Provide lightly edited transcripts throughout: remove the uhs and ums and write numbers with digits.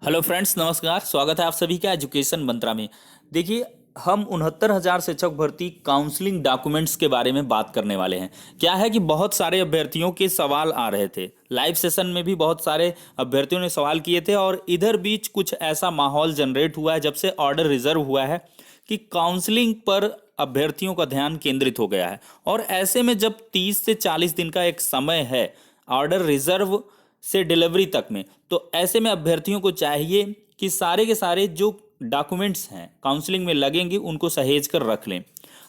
Hello friends, नमस्कार। स्वागत है आप सभी का एजुकेशन मंत्रा में। देखिए, हम 69,000 शिक्षक भर्ती काउंसलिंग डॉक्यूमेंट्स के बारे में बात करने वाले हैं। क्या है कि बहुत सारे अभ्यर्थियों के सवाल आ रहे थे, लाइव सेशन में भी बहुत सारे अभ्यर्थियों ने सवाल किए थे और इधर बीच कुछ ऐसा माहौल जनरेट हुआ है जब से ऑर्डर रिजर्व हुआ है कि काउंसलिंग पर अभ्यर्थियों का ध्यान केंद्रित हो गया है। और ऐसे में जब 30 से 40 दिन का एक समय है ऑर्डर रिजर्व से डिलीवरी तक में, तो ऐसे में अभ्यर्थियों को चाहिए कि सारे के सारे जो डॉक्यूमेंट्स हैं काउंसलिंग में लगेंगे उनको सहेज कर रख लें।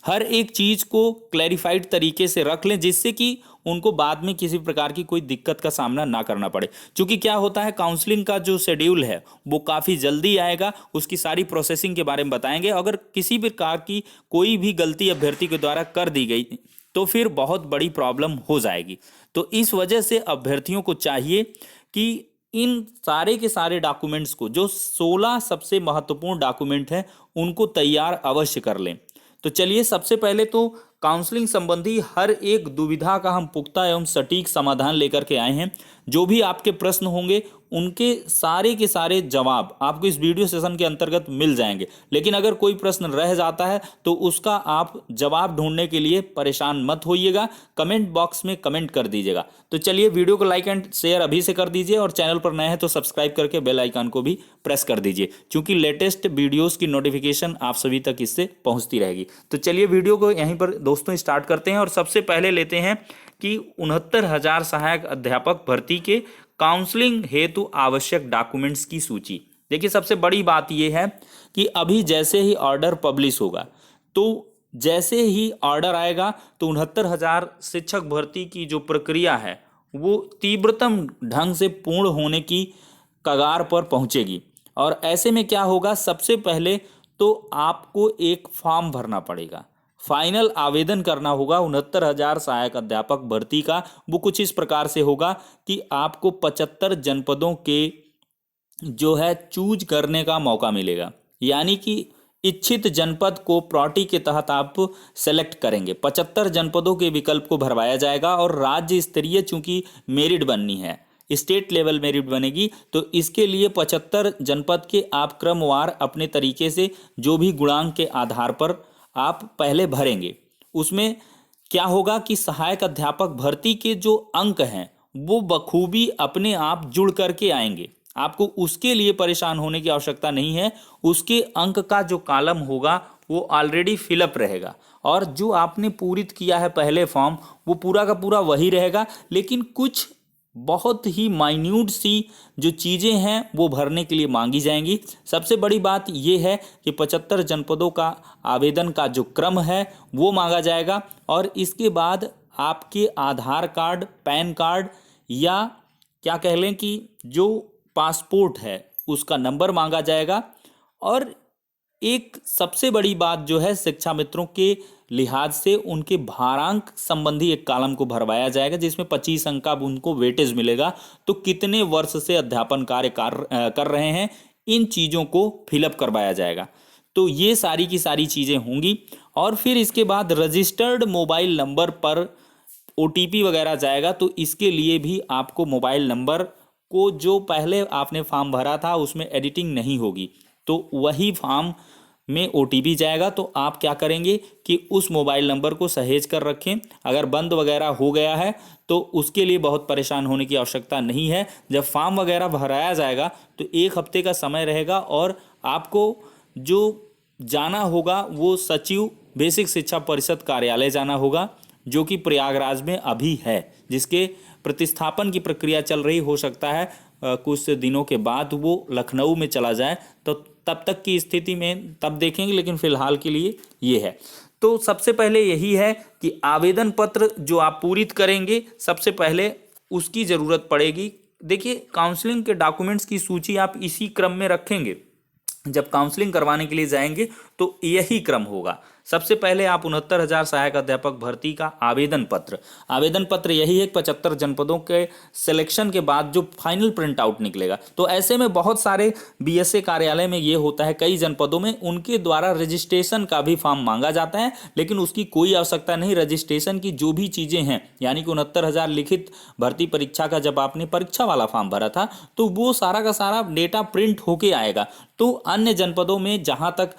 हर एक चीज़ को क्लैरिफाइड तरीके से रख लें जिससे कि उनको बाद में किसी प्रकार की कोई दिक्कत का सामना ना करना पड़े। क्योंकि क्या होता है, काउंसलिंग का जो शेड्यूल है वो काफ़ी जल्दी आएगा, उसकी सारी प्रोसेसिंग के बारे में बताएंगे। अगर किसी प्रकार की कोई भी गलती अभ्यर्थी के द्वारा कर दी गई तो फिर बहुत बड़ी प्रॉब्लम हो जाएगी। तो इस वजह से अभ्यर्थियों को चाहिए कि इन सारे के सारे डॉक्यूमेंट्स को, जो 16 सबसे महत्वपूर्ण डॉक्यूमेंट हैं, उनको तैयार अवश्य कर लें। तो चलिए, सबसे पहले तो काउंसलिंग संबंधी हर एक दुविधा का हम पुख्ता एवं सटीक समाधान लेकर के आए हैं। जो भी आपके प्रश्न होंगे उनके सारे के सारे जवाब आपको इस वीडियो सेशन के अंतर्गत मिल जाएंगे। लेकिन अगर कोई प्रश्न रह जाता है तो उसका आप जवाब ढूंढने के लिए परेशान मत होइएगा, कमेंट बॉक्स में कमेंट कर दीजिएगा। तो चलिए, वीडियो को लाइक एंड शेयर अभी से कर दीजिए और चैनल पर नए हैं तो सब्सक्राइब करके बेल आइकन को भी प्रेस कर दीजिए, क्योंकि लेटेस्ट वीडियोस की नोटिफिकेशन आप सभी तक इससे पहुंचती रहेगी। तो चलिए, वीडियो को यहीं पर दोस्तों स्टार्ट करते हैं और सबसे पहले लेते हैं कि 69,000 सहायक अध्यापक भर्ती के काउंसलिंग हेतु आवश्यक डॉक्यूमेंट्स की सूची। देखिए, सबसे बड़ी बात यह है कि अभी जैसे ही ऑर्डर पब्लिश होगा, तो जैसे ही ऑर्डर आएगा तो 69,000 शिक्षक भर्ती की जो प्रक्रिया है वो तीव्रतम ढंग से पूर्ण होने की कगार पर पहुंचेगी। और ऐसे में क्या होगा, सबसे पहले तो आपको एक फॉर्म भरना पड़ेगा, फाइनल आवेदन करना होगा 69,000 सहायक अध्यापक भर्ती का। वो कुछ इस प्रकार से होगा कि आपको 75 जनपदों के जो है चूज करने का मौका मिलेगा, यानी कि इच्छित जनपद को प्रायोरिटी के तहत आप सेलेक्ट करेंगे। 75 जनपदों के विकल्प को भरवाया जाएगा और राज्य स्तरीय चूंकि मेरिट बननी है, स्टेट लेवल मेरिट बनेगी, तो इसके लिए 75 जनपद के आप क्रमवार अपने तरीके से जो भी गुणांक के आधार पर आप पहले भरेंगे। उसमें क्या होगा कि सहायक अध्यापक भर्ती के जो अंक हैं वो बखूबी अपने आप जुड़ करके आएंगे। आपको उसके लिए परेशान होने की आवश्यकता नहीं है। उसके अंक का जो कॉलम होगा वो ऑलरेडी फिलअप रहेगा और जो आपने पूरित किया है पहले फॉर्म, वो पूरा का पूरा वही रहेगा। लेकिन कुछ बहुत ही माइन्यूट सी जो चीज़ें हैं वो भरने के लिए मांगी जाएंगी। सबसे बड़ी बात यह है कि 75 जनपदों का आवेदन का जो क्रम है वो मांगा जाएगा और इसके बाद आपके आधार कार्ड, पैन कार्ड या क्या कह लें कि जो पासपोर्ट है उसका नंबर मांगा जाएगा। और एक सबसे बड़ी बात जो है, शिक्षा मित्रों के लिहाज से उनके भारांक संबंधी एक कॉलम को भरवाया जाएगा जिसमें 25 अंक का उनको वेटेज मिलेगा। तो कितने वर्ष से अध्यापन कार्य कर रहे हैं, इन चीज़ों को फिलअप करवाया जाएगा। तो ये सारी की सारी चीज़ें होंगी। और फिर इसके बाद रजिस्टर्ड मोबाइल नंबर पर OTP वगैरह जाएगा। तो इसके लिए भी आपको मोबाइल नंबर को, जो पहले आपने फॉर्म भरा था उसमें एडिटिंग नहीं होगी, तो वही फॉर्म में OTP जाएगा। तो आप क्या करेंगे कि उस मोबाइल नंबर को सहेज कर रखें। अगर बंद वगैरह हो गया है तो उसके लिए बहुत परेशान होने की आवश्यकता नहीं है। जब फॉर्म वगैरह भराया जाएगा तो 1 हफ्ते का समय रहेगा और आपको जो जाना होगा वो सचिव बेसिक शिक्षा परिषद कार्यालय जाना होगा, जो कि प्रयागराज में अभी है, जिसके प्रतिस्थापन की प्रक्रिया चल रही। हो सकता है कुछ दिनों के बाद वो लखनऊ में चला जाए, तो तब तक की स्थिति में तब देखेंगे, लेकिन फिलहाल के लिए ये है। तो सबसे पहले यही है कि आवेदन पत्र जो आप पूरित करेंगे, सबसे पहले उसकी ज़रूरत पड़ेगी। देखिए, काउंसलिंग के डॉक्यूमेंट्स की सूची आप इसी क्रम में रखेंगे। जब काउंसलिंग करवाने के लिए जाएंगे तो यही क्रम होगा। सबसे पहले आप 69,000 सहायक अध्यापक भर्ती का आवेदन पत्र यही है 75 जनपदों के सिलेक्शन के बाद जो फाइनल प्रिंट आउट निकलेगा। तो ऐसे में बहुत सारे बीएसए कार्यालय में ये होता है, कई जनपदों में उनके द्वारा रजिस्ट्रेशन का भी फॉर्म मांगा जाता है, लेकिन उसकी कोई आवश्यकता नहीं। रजिस्ट्रेशन की जो भी चीजें हैं, यानी कि 69,000 लिखित भर्ती परीक्षा का जब आपने परीक्षा वाला फॉर्म भरा था तो वो सारा का सारा डेटा प्रिंट होके आएगा। तो अन्य जनपदों में जहां तक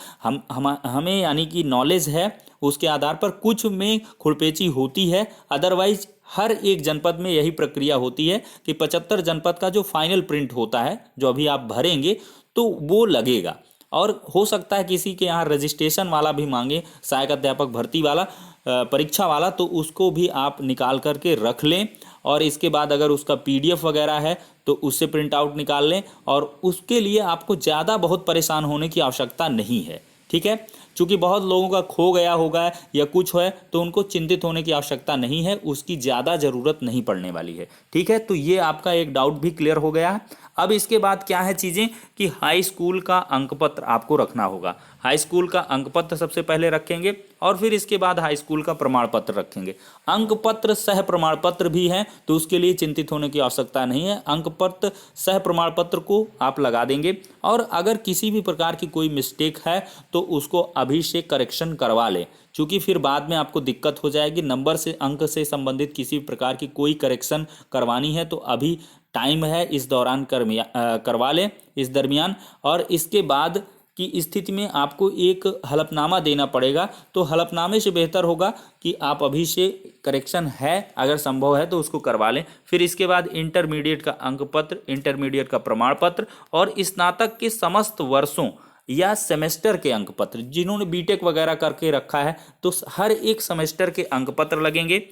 हमें यानी कि नॉलेज है उसके आधार पर कुछ में खुरपेची होती है, अदरवाइज हर एक जनपद में यही प्रक्रिया होती है कि 75 जनपद का जो फाइनल प्रिंट होता है जो अभी आप भरेंगे तो वो लगेगा। और हो सकता है किसी के यहाँ रजिस्ट्रेशन वाला भी मांगे, सहायक अध्यापक भर्ती वाला परीक्षा वाला, तो उसको भी आप निकाल करके रख लें। और इसके बाद अगर उसका पीडीएफ वगैरह है तो उससे प्रिंट आउट निकाल लें, और उसके लिए आपको ज़्यादा बहुत परेशान होने की आवश्यकता नहीं है। ठीक है, चूंकि बहुत लोगों का खो गया होगा या कुछ है तो उनको चिंतित होने की आवश्यकता नहीं है, उसकी ज़्यादा ज़रूरत नहीं पड़ने वाली है। ठीक है, तो ये आपका एक डाउट भी क्लियर हो गया है। अब इसके बाद क्या है चीज़ें कि हाई स्कूल का अंकपत्र आपको रखना होगा। हाई स्कूल का अंकपत्र सबसे पहले रखेंगे और फिर इसके बाद हाई स्कूल का प्रमाण पत्र रखेंगे। अंकपत्र सह प्रमाण पत्र भी है तो उसके लिए चिंतित होने की आवश्यकता नहीं है। अंकपत्र सह प्रमाण पत्र को आप लगा देंगे, और अगर किसी भी प्रकार की कोई मिस्टेक है तो उसको अभी से करेक्शन करवा लें, क्योंकि फिर बाद में आपको दिक्कत हो जाएगी। नंबर से अंक से संबंधित किसी प्रकार की कोई करेक्शन करवानी है तो अभी टाइम है, इस दौरान करवा लें इस दरमियान। और इसके बाद की स्थिति में आपको एक हलफनामा देना पड़ेगा, तो हलफनामे से बेहतर होगा कि आप अभी से करेक्शन है अगर संभव है तो उसको करवा लें। फिर इसके बाद इंटरमीडिएट का अंक पत्र, इंटरमीडिएट का प्रमाण पत्र और स्नातक के समस्त वर्षों या सेमेस्टर के अंक पत्र। जिन्होंने बीटेक वगैरह करके रखा है तो हर एक सेमेस्टर के अंक पत्र लगेंगे।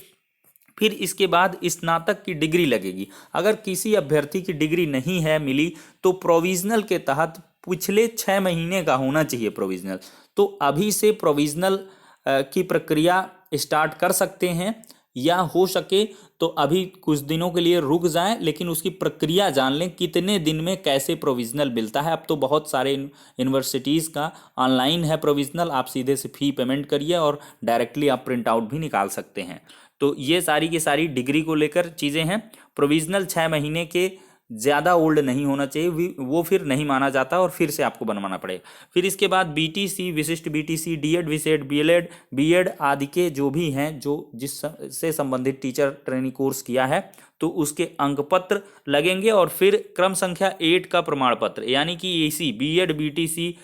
फिर इसके बाद स्नातक की डिग्री लगेगी। अगर किसी अभ्यर्थी की डिग्री नहीं है मिली तो प्रोविजनल के तहत पिछले 6 महीने का होना चाहिए प्रोविजनल। तो अभी से प्रोविजनल की प्रक्रिया स्टार्ट कर सकते हैं, या हो सके तो अभी कुछ दिनों के लिए रुक जाएं, लेकिन उसकी प्रक्रिया जान लें कितने दिन में कैसे प्रोविजनल मिलता है। अब तो बहुत सारे यूनिवर्सिटीज़ का ऑनलाइन है प्रोविजनल, आप सीधे से फी पेमेंट करिए और डायरेक्टली आप प्रिंट आउट भी निकाल सकते हैं। तो ये सारी की सारी डिग्री को लेकर चीज़ें हैं। प्रोविजनल 6 महीने के ज़्यादा ओल्ड नहीं होना चाहिए, वो फिर नहीं माना जाता और फिर से आपको बनवाना पड़ेगा। फिर इसके बाद बीटीसी, विशिष्ट बीटीसी, डीएड, विशेष बीएड आदि के जो भी हैं, जो जिससे संबंधित टीचर ट्रेनिंग कोर्स किया है तो उसके अंक पत्र लगेंगे। और फिर क्रम संख्या 8 का प्रमाण पत्र, यानी कि एसी बीएड बीटीसी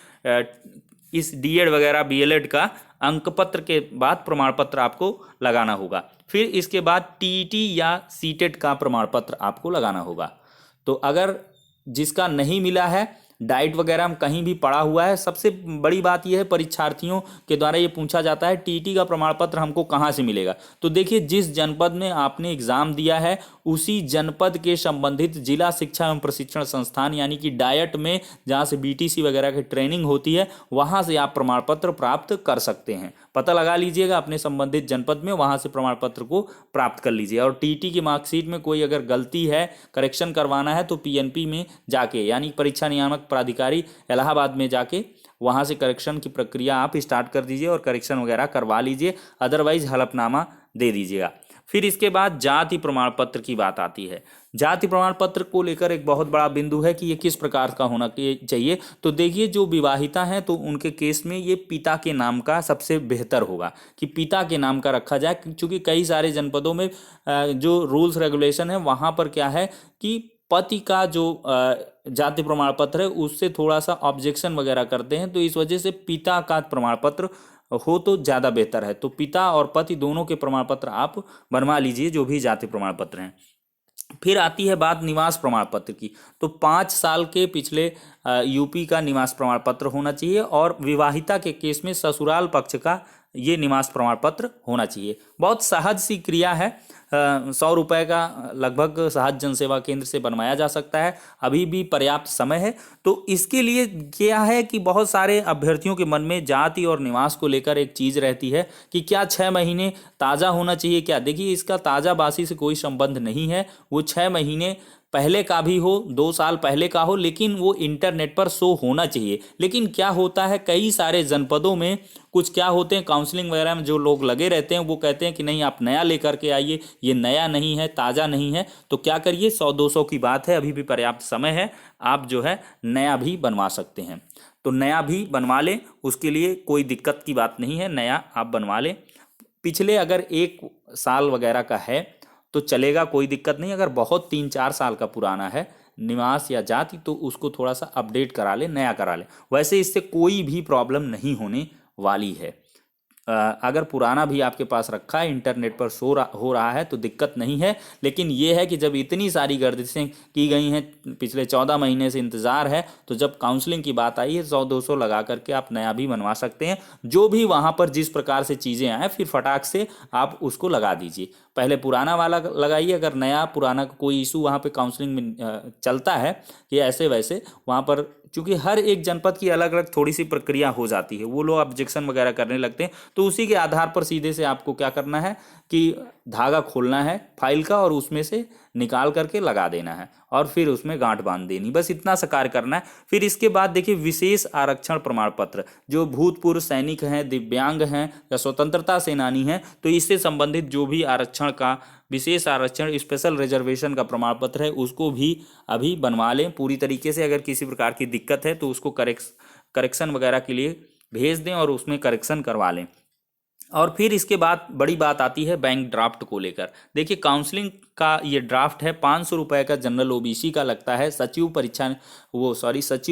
इस डीएड वगैरह बीएलएड का अंक पत्र के बाद प्रमाण पत्र आपको लगाना होगा। फिर इसके बाद टीईटी या सीटेट का प्रमाण पत्र आपको लगाना होगा। तो अगर जिसका नहीं मिला है, डाइट वगैरह में कहीं भी पड़ा हुआ है, सबसे बड़ी बात यह है परीक्षार्थियों के द्वारा ये पूछा जाता है टीटी का प्रमाण पत्र हमको कहाँ से मिलेगा। तो देखिए, जिस जनपद में आपने एग्जाम दिया है उसी जनपद के संबंधित जिला शिक्षा एवं प्रशिक्षण संस्थान यानी कि डायट में जहाँ से बीटीसी वगैरह की ट्रेनिंग होती है वहाँ से आप प्रमाण पत्र प्राप्त कर सकते हैं। पता लगा लीजिएगा अपने संबंधित जनपद में, वहाँ से प्रमाण पत्र को प्राप्त कर लीजिए। और टीटी की मार्कशीट में कोई अगर गलती है, करेक्शन करवाना है तो पीएनपी में जाके यानी परीक्षा नियामक प्राधिकारी इलाहाबाद में जाके वहाँ से करेक्शन की प्रक्रिया आप स्टार्ट कर दीजिए और करेक्शन वगैरह करवा लीजिए, अदरवाइज हलफनामा दे दीजिएगा। फिर इसके बाद जाति प्रमाण पत्र की बात आती है। जाति प्रमाण पत्र को लेकर एक बहुत बड़ा बिंदु है कि ये किस प्रकार का होना चाहिए। तो देखिए, जो विवाहिता हैं तो उनके केस में ये पिता के नाम का सबसे बेहतर होगा कि पिता के नाम का रखा जाए, क्योंकि कई सारे जनपदों में जो रूल्स रेगुलेशन है वहाँ पर क्या है कि पति का जो जाति प्रमाण पत्र है उससे थोड़ा सा ऑब्जेक्शन वगैरह करते हैं, तो इस वजह से पिता का प्रमाण पत्र हो तो ज़्यादा बेहतर है। तो पिता और पति दोनों के प्रमाण पत्र आप बनवा लीजिए, जो भी जाति प्रमाण पत्र हैं। फिर आती है बात निवास प्रमाण पत्र की। तो 5 साल के पिछले यूपी का निवास प्रमाण पत्र होना चाहिए, और विवाहिता के केस में ससुराल पक्ष का ये निवास प्रमाण पत्र होना चाहिए। बहुत सहज सी क्रिया है, 100 रुपये का लगभग सहज जनसेवा केंद्र से बनवाया जा सकता है, अभी भी पर्याप्त समय है। तो इसके लिए क्या है कि बहुत सारे अभ्यर्थियों के मन में जाति और निवास को लेकर एक चीज़ रहती है कि क्या 6 महीने ताज़ा होना चाहिए क्या। देखिए, इसका ताज़ा बासी से कोई संबंध नहीं है, वो 6 महीने पहले का भी हो, 2 साल पहले का हो, लेकिन वो इंटरनेट पर शो होना चाहिए। लेकिन क्या होता है, कई सारे जनपदों में कुछ क्या होते हैं, काउंसलिंग वगैरह में जो लोग लगे रहते हैं वो कहते हैं कि नहीं आप नया लेकर के आइए, ये नया नहीं है, ताज़ा नहीं है। तो क्या करिए, 100-200 की बात है, अभी भी पर्याप्त समय है, आप जो है नया भी बनवा सकते हैं। तो नया भी बनवा लें, उसके लिए कोई दिक्कत की बात नहीं है, नया आप बनवा लें। पिछले अगर 1 साल वगैरह का है तो चलेगा, कोई दिक्कत नहीं। अगर बहुत 3-4 साल का पुराना है निवास या जाति, तो उसको थोड़ा सा अपडेट करा ले, नया करा ले। वैसे इससे कोई भी प्रॉब्लम नहीं होने वाली है। अगर पुराना भी आपके पास रखा है, इंटरनेट पर हो रहा है तो दिक्कत नहीं है। लेकिन ये है कि जब इतनी सारी गर्दिशें की गई हैं, पिछले 14 महीने से इंतज़ार है, तो जब काउंसलिंग की बात आई है 100-200 लगा करके आप नया भी बनवा सकते हैं। जो भी वहाँ पर जिस प्रकार से चीज़ें आए फिर फटाक से आप उसको लगा दीजिए। पहले पुराना वाला लगाइए, अगर नया पुराना का कोई इशू वहाँ पे काउंसलिंग में चलता है कि ऐसे वैसे, वहाँ पर चूंकि हर एक जनपद की अलग अलग थोड़ी सी प्रक्रिया हो जाती है, वो लोग ऑब्जेक्शन वगैरह करने लगते हैं, तो उसी के आधार पर सीधे से आपको क्या करना है कि धागा खोलना है फाइल का और उसमें से निकाल करके लगा देना है और फिर उसमें गांठ बांध देनी, बस इतना सा कार्य करना है। फिर इसके बाद देखिए, विशेष आरक्षण प्रमाण पत्र, जो भूतपूर्व सैनिक हैं, दिव्यांग हैं या स्वतंत्रता सेनानी हैं, तो इससे संबंधित जो भी आरक्षण का, विशेष आरक्षण स्पेशल रिजर्वेशन का प्रमाण पत्र है, उसको भी अभी बनवा लें पूरी तरीके से। अगर किसी प्रकार की दिक्कत है तो उसको करेक्शन वगैरह के लिए भेज दें और उसमें करेक्शन करवा लें। और फिर इसके बाद बड़ी बात आती है बैंक ड्राफ्ट को लेकर। देखिए, काउंसलिंग का ये ड्राफ्ट है, 500 रुपये का जनरल ओबीसी का लगता है। सचिव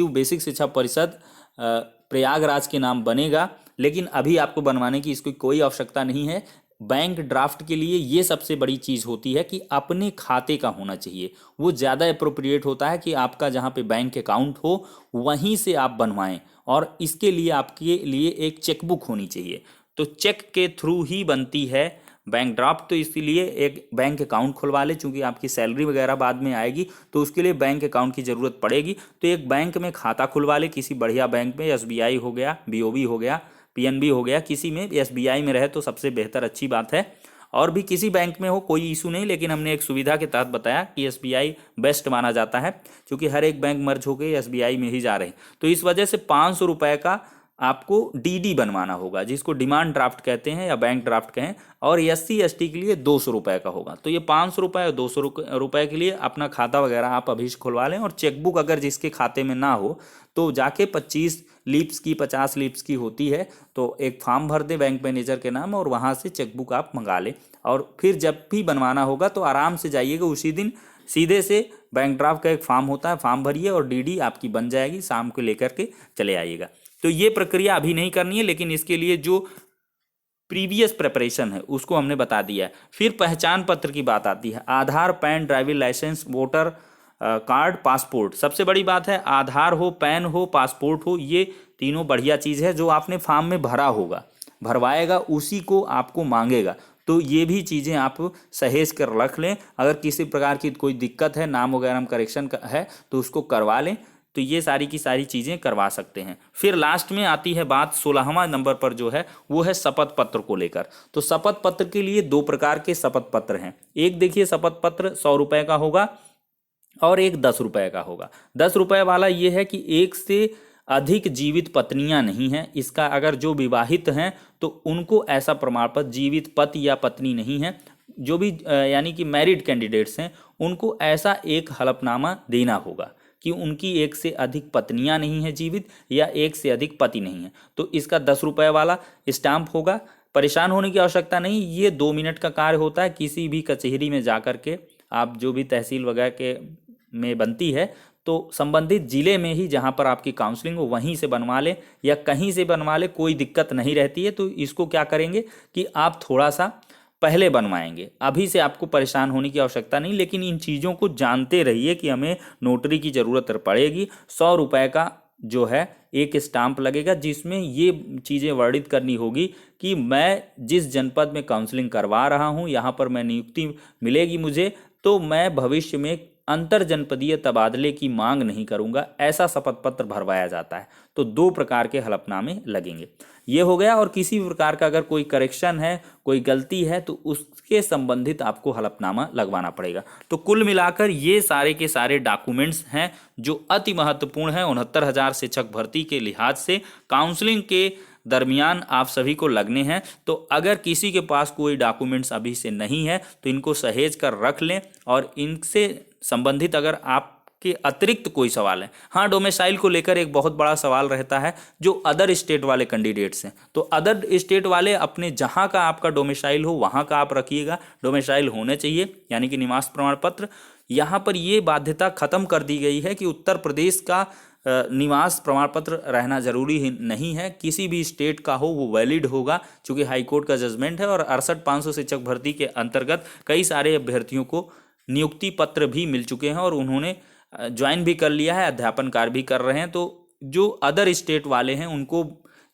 बेसिक शिक्षा परिषद प्रयागराज के नाम बनेगा, लेकिन अभी आपको बनवाने की इसकी कोई आवश्यकता नहीं है। बैंक ड्राफ्ट के लिए ये सबसे बड़ी चीज़ होती है कि अपने खाते का होना चाहिए। वो ज़्यादा अप्रोप्रिएट होता है कि आपका जहाँ पे बैंक अकाउंट हो वहीं से आप बनवाएं, और इसके लिए आपके लिए एक चेकबुक होनी चाहिए। तो चेक के थ्रू ही बनती है बैंक ड्राफ्ट, तो इसीलिए एक बैंक अकाउंट खुलवा ले। चूंकि आपकी सैलरी वगैरह बाद में आएगी तो उसके लिए बैंक अकाउंट की ज़रूरत पड़ेगी, तो एक बैंक में खाता खुलवा ले, किसी बढ़िया बैंक में, एसबीआई हो गया, बीओबी हो गया, पीएनबी हो गया, किसी में। एसबीआई में रहे तो सबसे बेहतर, अच्छी बात है। और भी किसी बैंक में हो कोई इशू नहीं, लेकिन हमने एक सुविधा के तहत बताया कि एसबीआई बेस्ट माना जाता है, क्योंकि हर एक बैंक मर्ज होकर एसबीआई में ही जा रहे हैं। तो इस वजह से 500 रुपये का आपको डीडी बनवाना होगा, जिसको डिमांड ड्राफ्ट कहते हैं या बैंक ड्राफ्ट कहें, और एससी एसटी के लिए 200 रुपये का होगा। तो ये 500 रुपये और 200 रुपये के लिए अपना खाता वगैरह आप अभी से खुलवा लें। और चेकबुक अगर जिसके खाते में ना हो तो जाके 25 लीप्स की, 50 लीप्स की होती है, तो एक फॉर्म भर दें बैंक मैनेजर के नाम और वहाँ से चेकबुक आप मंगा लें। और फिर जब भी बनवाना होगा तो आराम से जाइएगा, उसी दिन सीधे से बैंक ड्राफ्ट का एक फॉर्म होता है, फॉर्म भरिए और डीडी आपकी बन जाएगी, शाम को लेकर के चले आइएगा। तो ये प्रक्रिया अभी नहीं करनी है, लेकिन इसके लिए जो प्रीवियस प्रिपरेशन है उसको हमने बता दिया है। फिर पहचान पत्र की बात आती है, Aadhaar, PAN, driving licence, voter card, passport. सबसे बड़ी बात है, आधार हो, पैन हो, पासपोर्ट हो, ये तीनों बढ़िया चीज़ है। जो आपने फॉर्म में भरा होगा, भरवाएगा, उसी को आपको मांगेगा। तो ये भी चीज़ें आप सहेज कर रख लें। अगर किसी प्रकार की कोई दिक्कत है, नाम वगैरह में करेक्शन है, तो उसको करवा लें। तो ये सारी की सारी चीज़ें करवा सकते हैं। फिर लास्ट में आती है बात, 16वां नंबर पर जो है वो है शपथ पत्र को लेकर। तो शपथ पत्र के लिए 2 प्रकार के शपथ पत्र हैं। एक देखिए, शपथ पत्र 100 रुपये का होगा और एक 10 रुपये का होगा। 10 रुपये वाला ये है कि एक से अधिक जीवित पत्नियां नहीं हैं। इसका अगर जो विवाहित हैं तो उनको ऐसा प्रमाण पत्र, जीवित पति या पत्नी नहीं है, जो भी यानी कि मैरिड कैंडिडेट्स हैं, उनको ऐसा एक हलफनामा देना होगा कि उनकी एक से अधिक पत्नियां नहीं हैं जीवित, या एक से अधिक पति नहीं है। तो इसका 10 रुपये वाला स्टाम्प होगा। परेशान होने की आवश्यकता नहीं, ये 2 मिनट का कार्य होता है। किसी भी कचहरी में जा कर के आप, जो भी तहसील वगैरह के में बनती है, तो संबंधित जिले में ही जहाँ पर आपकी काउंसलिंग हो वहीं से बनवा लें, या कहीं से बनवा लें, कोई दिक्कत नहीं रहती है। तो इसको क्या करेंगे कि आप थोड़ा सा पहले बनवाएंगे, अभी से आपको परेशान होने की आवश्यकता नहीं। लेकिन इन चीज़ों को जानते रहिए कि हमें नोटरी की ज़रूरत पड़ेगी। 100 रुपये का जो है एक स्टाम्प लगेगा, जिसमें ये चीज़ें वर्णित करनी होगी कि मैं जिस जनपद में काउंसलिंग करवा रहा हूँ, यहाँ पर मैं नियुक्ति मिलेगी मुझे, तो मैं भविष्य में अंतर जनपदीय तबादले की मांग नहीं करूंगा, ऐसा शपथ पत्र भरवाया जाता है। तो 2 प्रकार के हलफनामे लगेंगे। ये हो गया। और किसी भी प्रकार का अगर कोई करेक्शन है, कोई गलती है, तो उसके संबंधित आपको हलफनामा लगवाना पड़ेगा। तो कुल मिलाकर ये सारे के सारे डॉक्यूमेंट्स हैं जो अति महत्वपूर्ण हैं 69,000 शिक्षक भर्ती के लिहाज से, काउंसलिंग के दरमियान आप सभी को लगने हैं। तो अगर किसी के पास कोई डॉक्यूमेंट्स अभी से नहीं है तो इनको सहेज कर रख लें। और इनसे संबंधित अगर आपके अतिरिक्त कोई सवाल है, हाँ, डोमिसाइल को लेकर एक बहुत बड़ा सवाल रहता है जो अदर स्टेट वाले कैंडिडेट्स हैं। तो अदर स्टेट वाले अपने जहाँ का आपका डोमिसाइल हो वहाँ का आप रखिएगा, डोमिसाइल होने चाहिए, यानी कि निवास प्रमाण पत्र। यहाँ पर ये बाध्यता खत्म कर दी गई है कि उत्तर प्रदेश का निवास प्रमाण पत्र रहना जरूरी ही नहीं है, किसी भी स्टेट का हो वो वैलिड होगा, क्योंकि हाईकोर्ट का जजमेंट है। और 68,500 शिक्षक भर्ती के अंतर्गत कई सारे अभ्यर्थियों को नियुक्ति पत्र भी मिल चुके हैं और उन्होंने ज्वाइन भी कर लिया है, अध्यापन कार्य भी कर रहे हैं। तो जो अदर स्टेट वाले हैं उनको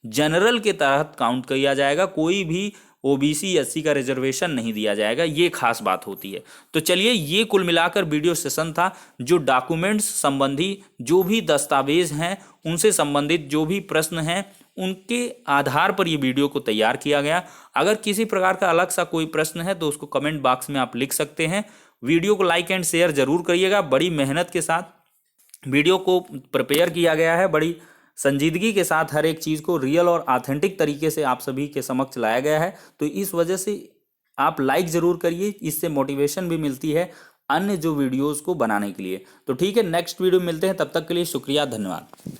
जनरल के तहत काउंट किया जाएगा, कोई भी ओबीसी एससी का रिजर्वेशन नहीं दिया जाएगा, ये खास बात होती है। तो चलिए, ये कुल मिलाकर वीडियो सेशन था। जो डॉक्यूमेंट्स संबंधी जो भी दस्तावेज हैं, उनसे संबंधित जो भी प्रश्न हैं, उनके आधार पर ये वीडियो को तैयार किया गया। अगर किसी प्रकार का अलग सा कोई प्रश्न है तो उसको कमेंट बॉक्स में आप लिख सकते हैं। वीडियो को लाइक एंड शेयर जरूर करिएगा। बड़ी मेहनत के साथ वीडियो को प्रिपेयर किया गया है, बड़ी संजीदगी के साथ हर एक चीज़ को रियल और ऑथेंटिक तरीके से आप सभी के समक्ष लाया गया है। तो इस वजह से आप लाइक ज़रूर करिए, इससे मोटिवेशन भी मिलती है अन्य जो वीडियोस को बनाने के लिए। तो ठीक है, नेक्स्ट वीडियो में मिलते हैं, तब तक के लिए शुक्रिया, धन्यवाद।